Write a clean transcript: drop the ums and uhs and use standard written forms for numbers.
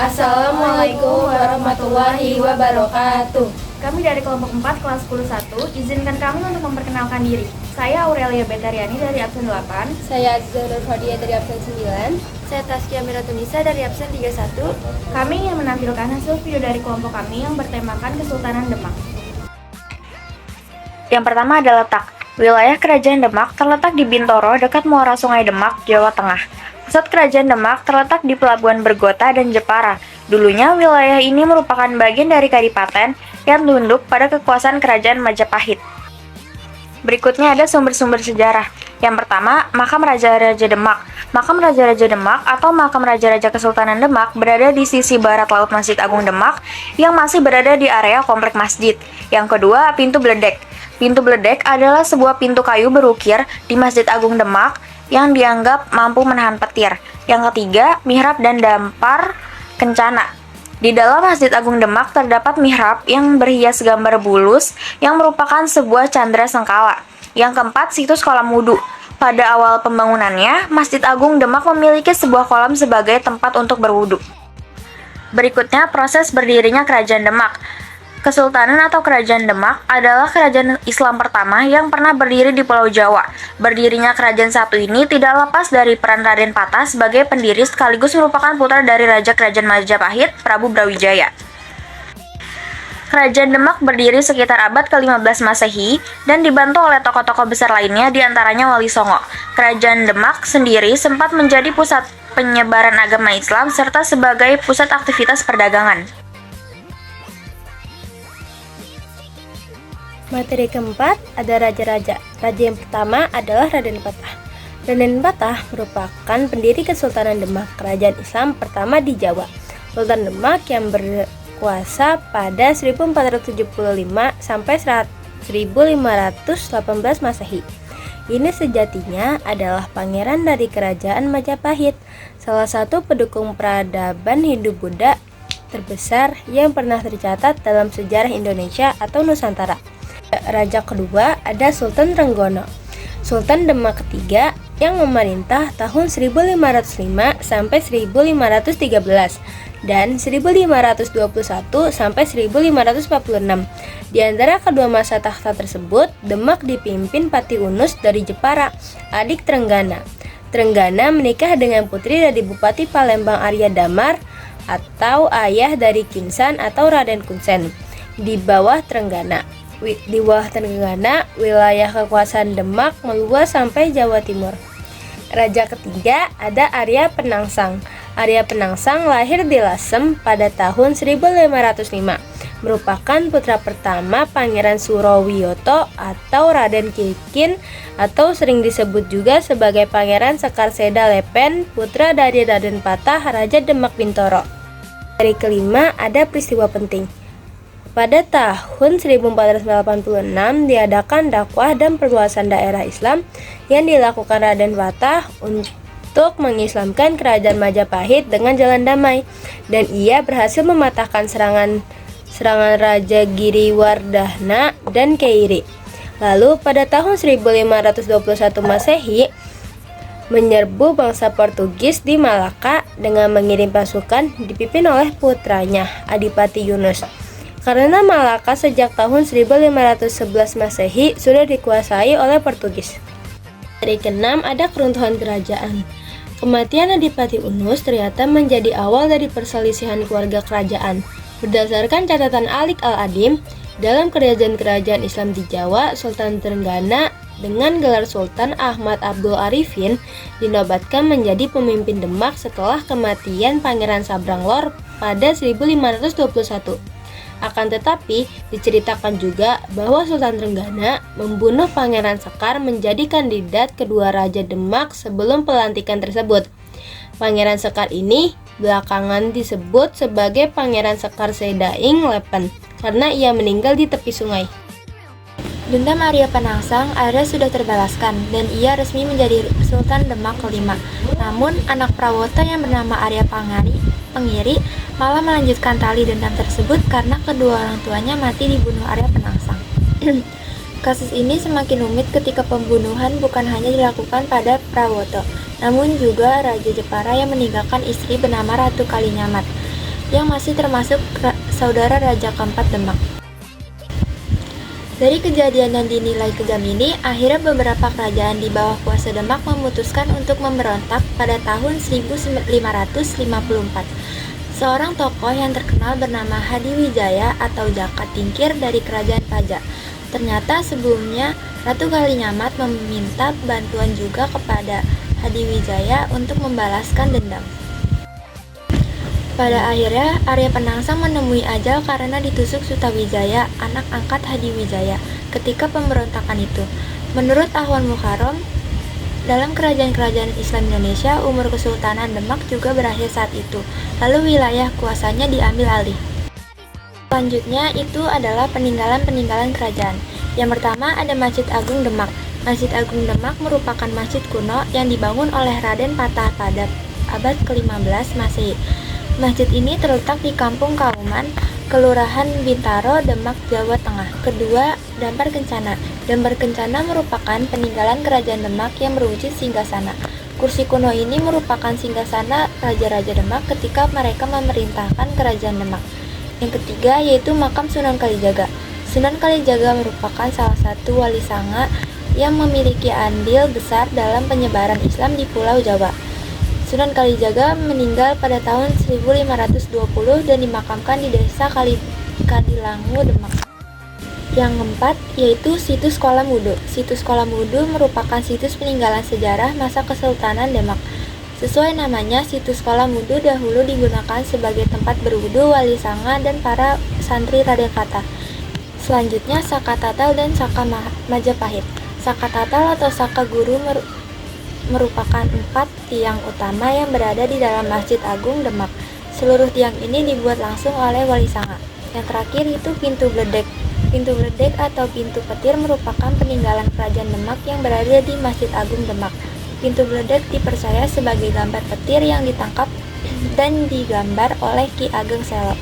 Assalamualaikum warahmatullahi wabarakatuh. Kami dari kelompok 4 kelas 10-1, izinkan kami untuk memperkenalkan diri. Saya Aurelia Betariani dari absen 8. Saya Aziza Nurfadia dari absen 9. Saya Taskia Miratunisa dari absen 31. Kami ingin menampilkan hasil video dari kelompok kami yang bertemakan Kesultanan Demak. Yang pertama adalah letak. Wilayah Kerajaan Demak terletak di Bintoro, dekat muara Sungai Demak, Jawa Tengah. Pusat Kerajaan Demak terletak di Pelabuhan Bergota dan Jepara. Dulunya wilayah ini merupakan bagian dari Kadipaten yang tunduk pada kekuasaan Kerajaan Majapahit. Berikutnya ada sumber-sumber sejarah. Yang pertama, Makam Raja-Raja Demak. Makam Raja-Raja Demak atau Makam Raja-Raja Kesultanan Demak berada di sisi barat laut Masjid Agung Demak yang masih berada di area komplek masjid. Yang kedua, Pintu Bledek. Pintu Bledek adalah sebuah pintu kayu berukir di Masjid Agung Demak yang dianggap mampu menahan petir. Yang ketiga, mihrab dan dampar kencana. Di dalam Masjid Agung Demak terdapat mihrab yang berhias gambar bulus yang merupakan sebuah candra sengkala. Yang keempat, situs kolam wudhu. Pada awal pembangunannya, Masjid Agung Demak memiliki sebuah kolam sebagai tempat untuk berwudhu. Berikutnya, proses berdirinya Kerajaan Demak. Kesultanan atau Kerajaan Demak adalah kerajaan Islam pertama yang pernah berdiri di Pulau Jawa. Berdirinya kerajaan satu ini tidak lepas dari peran Raden Patah sebagai pendiri sekaligus merupakan putra dari Raja Kerajaan Majapahit, Prabu Brawijaya. Kerajaan Demak berdiri sekitar abad ke-15 Masehi dan dibantu oleh tokoh-tokoh besar lainnya diantaranya Wali Songo. Kerajaan Demak sendiri sempat menjadi pusat penyebaran agama Islam serta sebagai pusat aktivitas perdagangan. Materi keempat ada raja-raja. Raja yang pertama adalah Raden Patah. Raden Patah merupakan pendiri Kesultanan Demak, kerajaan Islam pertama di Jawa. Sultan Demak yang berkuasa pada 1475 sampai 1518 Masehi. Ini sejatinya adalah pangeran dari kerajaan Majapahit, salah satu pendukung peradaban Hindu-Buddha terbesar yang pernah tercatat dalam sejarah Indonesia atau Nusantara. Raja kedua ada Sultan Trenggono, Sultan Demak ketiga yang memerintah tahun 1505 sampai 1513 dan 1521 sampai 1546. Di antara kedua masa takhta tersebut, Demak dipimpin Pati Unus dari Jepara, adik Trenggana. Trenggana menikah dengan putri dari Bupati Palembang Arya Damar atau ayah dari Kinsan atau Raden Kunsen. Di bawah Trenggana, wilayah kekuasaan Demak meluas sampai Jawa Timur. Raja ketiga ada Arya Penangsang. Arya Penangsang lahir di Lasem pada tahun 1505. Merupakan putra pertama Pangeran Surowiyoto atau Raden Kikin atau sering disebut juga sebagai Pangeran Sekar Seda Lepen, putra dari Raden Patah, Raja Demak Bintoro. Dari kelima ada peristiwa penting. Pada tahun 1486 diadakan dakwah dan perluasan daerah Islam yang dilakukan Raden Patah untuk mengislamkan kerajaan Majapahit dengan jalan damai, dan ia berhasil mematahkan serangan Raja Giriwardhana dan Keiri. Lalu pada tahun 1521 Masehi menyerbu bangsa Portugis di Malaka dengan mengirim pasukan dipimpin oleh putranya Adipati Yunus. Karena Malaka sejak tahun 1511 Masehi sudah dikuasai oleh Portugis. Dari keenam ada keruntuhan kerajaan. Kematian Adipati Unus ternyata menjadi awal dari perselisihan keluarga kerajaan. Berdasarkan catatan Alik Al-Adim, dalam kerajaan-kerajaan Islam di Jawa, Sultan Trenggana dengan gelar Sultan Ahmad Abdul Arifin dinobatkan menjadi pemimpin Demak setelah kematian Pangeran Sabranglor pada 1521. Akan tetapi, diceritakan juga bahwa Sultan Trenggana membunuh Pangeran Sekar menjadi kandidat kedua Raja Demak sebelum pelantikan tersebut. Pangeran Sekar ini belakangan disebut sebagai Pangeran Sekar Sedaing Lepen karena ia meninggal di tepi sungai. Dendam Arya Penangsang akhirnya sudah terbalaskan dan ia resmi menjadi Sultan Demak kelima. Namun, anak Prawota yang bernama Arya Pengiri malah melanjutkan tali dendam tersebut karena kedua orang tuanya mati dibunuh Arya Penangsang. Kasus ini semakin rumit ketika pembunuhan bukan hanya dilakukan pada Prawoto, namun juga Raja Jepara yang meninggalkan istri bernama Ratu Kalinyamat. yang masih termasuk saudara Raja keempat Demak. Dari kejadian yang dinilai kejam ini, akhirnya beberapa kerajaan di bawah kuasa Demak memutuskan untuk memberontak pada tahun 1554. Seorang tokoh yang terkenal bernama Hadiwijaya atau Jaka Tingkir dari Kerajaan Pajak. Ternyata sebelumnya Ratu Kalinyamat meminta bantuan juga kepada Hadiwijaya untuk membalaskan dendam. Pada akhirnya, Arya Penangsang menemui ajal karena ditusuk Sutawijaya, anak angkat Hadiwijaya, ketika pemberontakan itu. Menurut Ahwan Mukarram, dalam kerajaan-kerajaan Islam Indonesia, umur Kesultanan Demak juga berakhir saat itu, lalu wilayah kuasanya diambil alih. Selanjutnya itu adalah peninggalan-peninggalan kerajaan. Yang pertama ada Masjid Agung Demak. Masjid Agung Demak merupakan masjid kuno yang dibangun oleh Raden Patah pada abad ke-15 Masehi. Masjid ini terletak di Kampung Kauman, Kelurahan Bintaro, Demak, Jawa Tengah. Kedua, Dampar Kencana. Dampar Kencana merupakan peninggalan kerajaan Demak yang berwujud singgasana. Kursi kuno ini merupakan singgasana Raja-Raja Demak ketika mereka memerintahkan kerajaan Demak. Yang ketiga yaitu makam Sunan Kalijaga. Sunan Kalijaga merupakan salah satu wali sanga yang memiliki andil besar dalam penyebaran Islam di Pulau Jawa. Sunan Kalijaga meninggal pada tahun 1520 dan dimakamkan di desa Kadilangu, Demak. Yang keempat yaitu situs Kolam Wudhu. Situs Kolam Wudhu merupakan situs peninggalan sejarah masa Kesultanan Demak. Sesuai namanya, situs Kolam Wudhu dahulu digunakan sebagai tempat berwudhu wali sanga dan para santri Raden Fatah. Selanjutnya Saka Tatal dan Saka Majapahit. Saka Tatal atau Saka Guru merupakan 4 tiang utama yang berada di dalam Masjid Agung Demak. Seluruh tiang ini dibuat langsung oleh wali sanga. Yang terakhir itu pintu bledek. Pintu bledek atau pintu petir merupakan peninggalan kerajaan Demak yang berada di Masjid Agung Demak. Pintu bledek dipercaya sebagai gambar petir yang ditangkap dan digambar oleh Ki Ageng Selop.